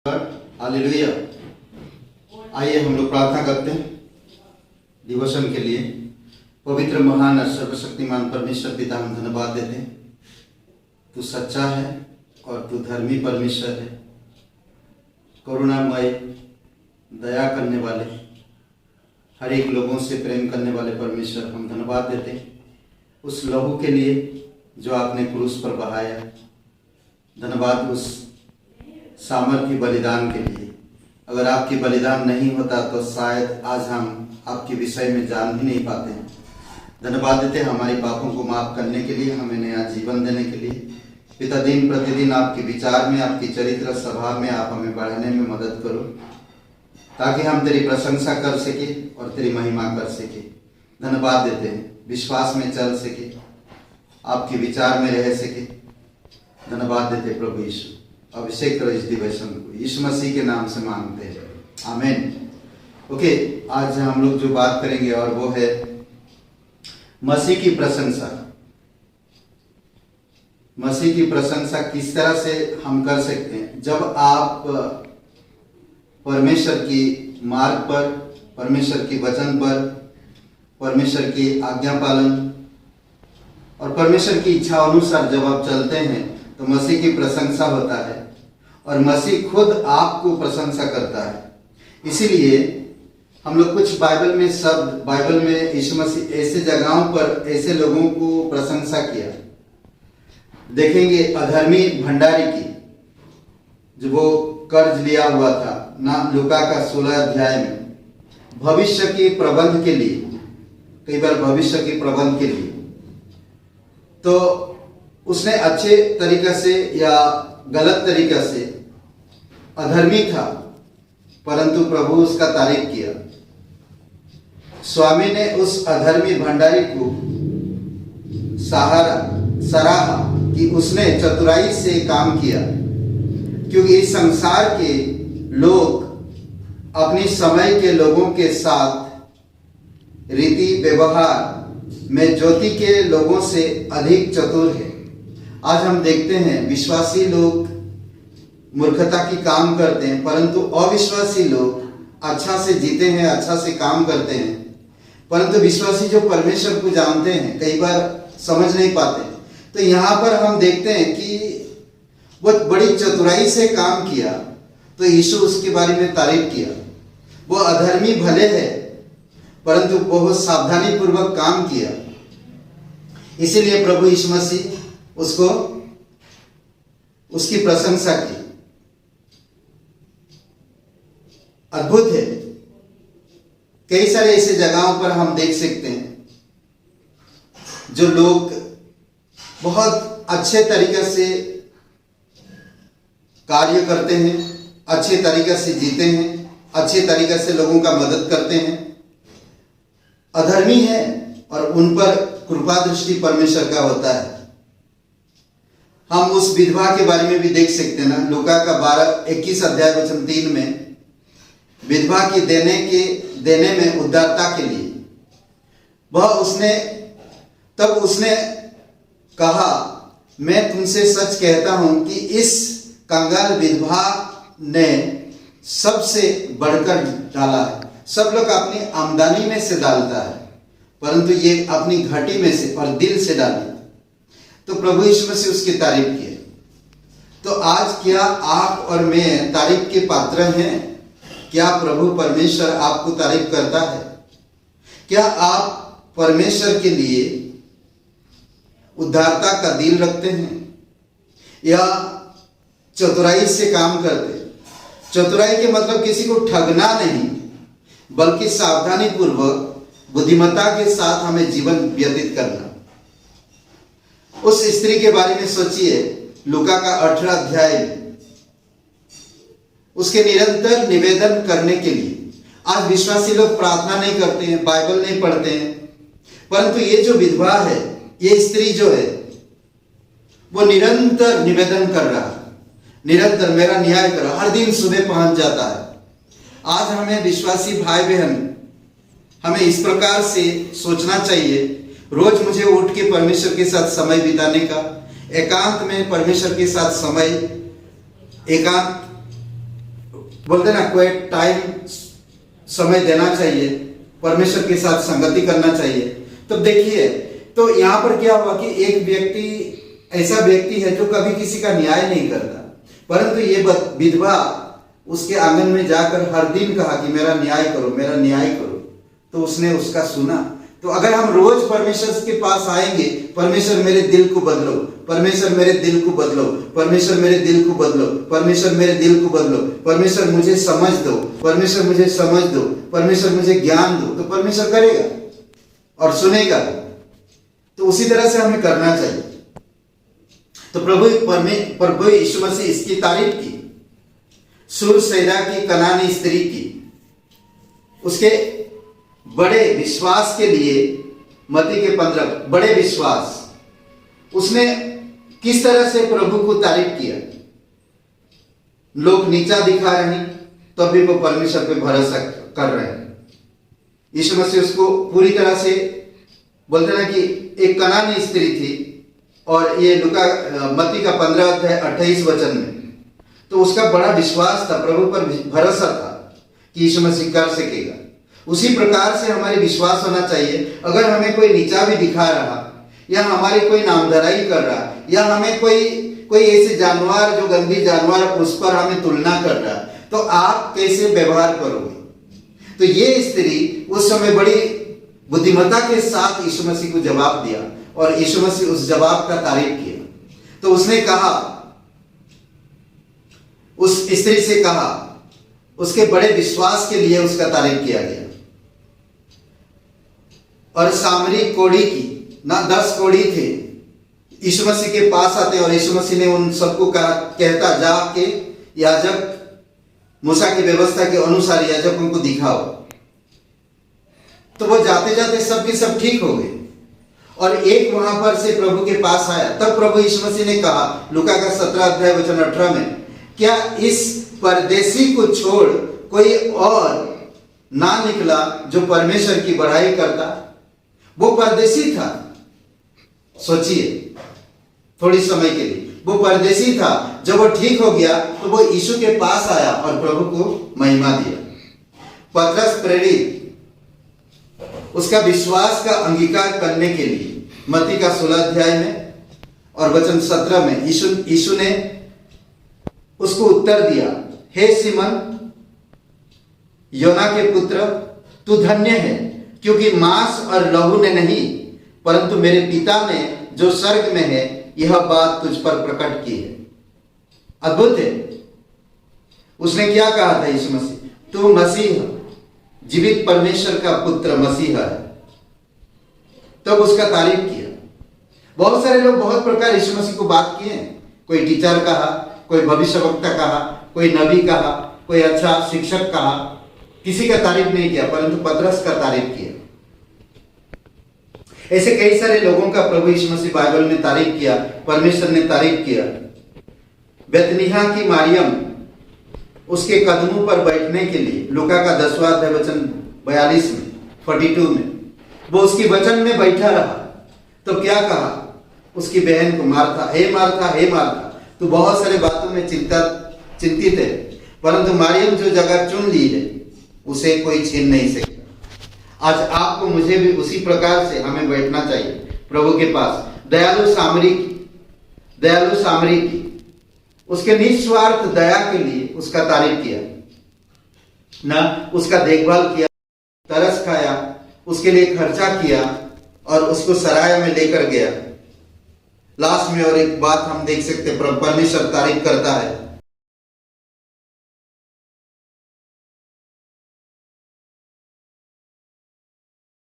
Hallelujah. आइए हम लोग प्रार्थना करते हैं डिवोशन के लिए। पवित्र महान और सर्वशक्तिमान परमेश्वर पिता, हम धन्यवाद देते हैं। तू सच्चा है और तू धर्मी परमेश्वर है, करुणामय, दया करने वाले, हर एक लोगों से प्रेम करने वाले परमेश्वर। हम धन्यवाद देते हैं उस लहू के लिए जो आपने क्रूस पर बहाया। धन्यवाद उस सामर्थ्य बलिदान के लिए। अगर आपकी बलिदान नहीं होता तो शायद आज हम आपके विषय में जान भी नहीं पाते हैं। धन्यवाद देते हैं हमारे पापों को माफ करने के लिए, हमें नया जीवन देने के लिए। पिता, दिन प्रतिदिन आपके विचार में, आपकी चरित्र स्वभाव में आप हमें बढ़ाने में मदद करो, ताकि हम तेरी प्रशंसा कर सके और तेरी महिमा कर सके। धन्यवाद देते हैं, विश्वास में चल सके, आपके विचार में रह सके। धन्यवाद देते प्रभु यीशु। अभिषेक करो इस दिवस को, यीशु मसीह के नाम से मांगते हैं, आमीन। ओके, आज हम लोग जो बात करेंगे और वो है मसीह की प्रशंसा। मसीह की प्रशंसा किस तरह से हम कर सकते हैं? जब आप परमेश्वर की मार्ग पर, परमेश्वर की वचन पर, परमेश्वर की आज्ञा पालन और परमेश्वर की इच्छा अनुसार जब आप चलते हैं तो मसीह की प्रशंसा होता है और मसीह खुद आपको प्रशंसा करता है। इसीलिए हम लोग कुछ बाइबल में यीशु मसीह ऐसे जगहों पर ऐसे लोगों को प्रशंसा किया। देखेंगे अधर्मी भंडारी की, जो वो कर्ज लिया हुआ था ना, लूका का 16 अध्याय में, भविष्य के प्रबंध के लिए, कई बार भविष्य के प्रबंध के लिए तो उसने अच्छे तरीके से या गलत तरीके से, अधर्मी था परंतु प्रभु उसका तारीफ किया। स्वामी ने उस अधर्मी भंडारी को सराहा कि उसने चतुराई से काम किया, क्योंकि इस संसार के लोग अपनी समय के लोगों के साथ रीति व्यवहार में ज्योति के लोगों से अधिक चतुर है। आज हम देखते हैं विश्वासी लोग मूर्खता की काम करते हैं, परंतु अविश्वासी लोग अच्छा से जीते हैं, अच्छा से काम करते हैं। परंतु विश्वासी जो परमेश्वर को जानते हैं कई बार समझ नहीं पाते। तो यहाँ पर हम देखते हैं कि वो बड़ी चतुराई से काम किया, तो यीशु उसके बारे में तारीफ किया। वो अधर्मी भले है परंतु बहुत सावधानी पूर्वक काम किया, इसीलिए प्रभु यीशु मसीह उसको, उसकी प्रशंसा की। अद्भुत है। कई सारे ऐसे जगहों पर हम देख सकते हैं जो लोग बहुत अच्छे तरीके से कार्य करते हैं, अच्छे तरीके से जीते हैं, अच्छे तरीके से लोगों का मदद करते हैं, अधर्मी है और उन पर कृपा दृष्टि परमेश्वर का होता है। हम उस विधवा के बारे में भी देख सकते हैं ना, लूका का 21 अध्याय वचन 3 में, विधवा की देने में उदारता के लिए तब उसने कहा, मैं तुमसे सच कहता हूं कि इस कंगाल विधवा ने सबसे बढ़कर डाला है। सब लोग अपनी आमदनी में से डालता है, परंतु ये अपनी घटी में से और दिल से डाली। तो प्रभु यीशु मसीह उसकी तारीफ किए। तो आज क्या आप और मैं तारीफ के पात्र हैं? क्या प्रभु परमेश्वर आपको तारीफ करता है? क्या आप परमेश्वर के लिए उदारता का दिल रखते हैं या चतुराई से काम करते हैं? चतुराई के मतलब किसी को ठगना नहीं, बल्कि सावधानी पूर्वक बुद्धिमत्ता के साथ हमें जीवन व्यतीत करना। उस स्त्री के बारे में सोचिए, लूका का 18 अध्याय में, उसके निरंतर निवेदन करने के लिए। आज विश्वासी लोग प्रार्थना नहीं करते हैं, बाइबल नहीं पढ़ते हैं, परंतु ये जो विधवा है, ये स्त्री जो है, वो निरंतर निवेदन कर रहा है, निरंतर मेरा न्याय करो, हर दिन सुबह पहुंच जाता है। आज हमें विश्वासी भाई बहन, हमें इस प्रकार से सोचना चाहिए, रोज मुझे उठ के परमेश्वर के साथ समय बिताने का, एकांत में परमेश्वर के साथ समय, एकांत बोलते ना कोई टाइम समय देना चाहिए, परमेश्वर के साथ संगति करना चाहिए। तो देखिए, तो यहाँ पर क्या हुआ कि एक व्यक्ति ऐसा व्यक्ति है जो कभी किसी का न्याय नहीं करता, परंतु ये विधवा उसके आंगन में जाकर हर दिन कहा कि मेरा न्याय करो, मेरा न्याय करो। तो उसने उसका सुना। तो अगर हम रोज परमेश्वर के पास आएंगे, परमेश्वर मेरे दिल को बदलो, परमेश्वर मेरे दिल को बदलो, परमेश्वर मेरे दिल को बदलो, परमेश्वर मेरे दिल को बदलो, परमेश्वर मुझे समझ दो, परमेश्वर मुझे समझ दो, परमेश्वर मुझे ज्ञान दो, तो परमेश्वर करेगा और सुनेगा। तो उसी तरह से हमें करना चाहिए। तो प्रभु यीशु मसीह इसकी तारीफ की, सूरसैदा की कनानी स्त्री की, उसके बड़े विश्वास के लिए। मत्ती के 15 बड़े विश्वास, उसने किस तरह से प्रभु को तारीफ किया। लोग नीचा दिखा रहे हैं तो भी वो परमेश्वर पे भरोसा कर रहे हैं। यीशु मसीह उसको पूरी तरह से बोलते ना कि एक कनानी स्त्री थी, और ये लूका मत्ती का 15 अध्याय 28 वचन में, तो उसका बड़ा विश्वास था, प्रभु पर भरोसा था कि यीशु मसीह कर सकेगा। उसी प्रकार से हमारे विश्वास होना चाहिए। अगर हमें कोई नीचा भी दिखा रहा, या हमारी कोई नामधराई कर रहा, या हमें कोई ऐसे जानवर जो गंदी जानवर उस पर हमें तुलना कर रहा, तो आप कैसे व्यवहार करोगे। तो ये स्त्री उस समय बड़ी बुद्धिमत्ता के साथ यीशु मसीह को जवाब दिया, और यीशु मसीह उस जवाब का तारीफ किया। तो उसने कहा, उस स्त्री से कहा, उसके बड़े विश्वास के लिए उसका तारीफ किया गया। और सामरी कोढ़ी की ना 10 कोढ़ी थे, यीशु मसीह के पास आते, और यीशु मसीह ने उन सबको कहता, जाके याजक मूसा की व्यवस्था के अनुसार याजकों को दिखाओ। तो वो जाते जाते सबके सब ठीक हो गए। और एक वहां पर से प्रभु के पास आया। तब प्रभु यीशु मसीह ने कहा, लूका का 17 अध्याय वचन 18 में, क्या इस परदेसी को छोड़ कोई और ना निकला जो परमेश्वर की बड़ाई करता। वो परदेसी था, सोचिए थोड़ी समय के लिए वो परदेसी था। जब वो ठीक हो गया तो वो यीशु के पास आया और प्रभु को महिमा दिया। पतरस प्रेरित उसका विश्वास का अंगीकार करने के लिए मत्ती का 16 अध्याय में और वचन 17 में यीशु ने उसको उत्तर दिया, हे सिमन योना के पुत्र, तू धन्य है, क्योंकि मांस और लहू ने नहीं, परंतु मेरे पिता ने जो स्वर्ग में है यह बात तुझ पर प्रकट की है। अद्भुत है। उसने क्या कहा था यीशु मसीह, तू मसीह, जीवित परमेश्वर का पुत्र मसीह है। तब उसका तारीफ किया। बहुत सारे लोग बहुत प्रकार यीशु मसीह को बात किए। कोई टीचर कहा, कोई भविष्यवक्ता कहा, कोई नबी कहा, कोई अच्छा शिक्षक कहा, किसी का तारीफ नहीं किया, परंतु पतरस का तारीफ किया। ऐसे कई सारे लोगों का प्रभु यीशु मसीह बाइबल में तारीफ किया, परमेश्वर ने तारीफ किया। बेतनिया की मारियम उसके कदमों पर बैठने के लिए लूका का 10वां अध्याय वचन 42 में 42 में वो उसकी वचन में बैठा रहा। तो क्या कहा उसकी बहन को, मार्था, हे मार्था, हे मार्था, तो बहुत सारे बातों में चिंतित है, परंतु मारियम जो जगह चुन ली है उसे कोई छीन नहीं सकता। आज आपको मुझे भी उसी प्रकार से हमें बैठना चाहिए प्रभु के पास। दयालु सामरी की उसके निस्वार्थ दया के लिए उसका तारीफ किया, ना उसका देखभाल किया, तरस खाया, उसके लिए खर्चा किया और उसको सराय में लेकर गया। लास्ट में और एक बात हम देख सकते, परमेश्वर तारीफ करता है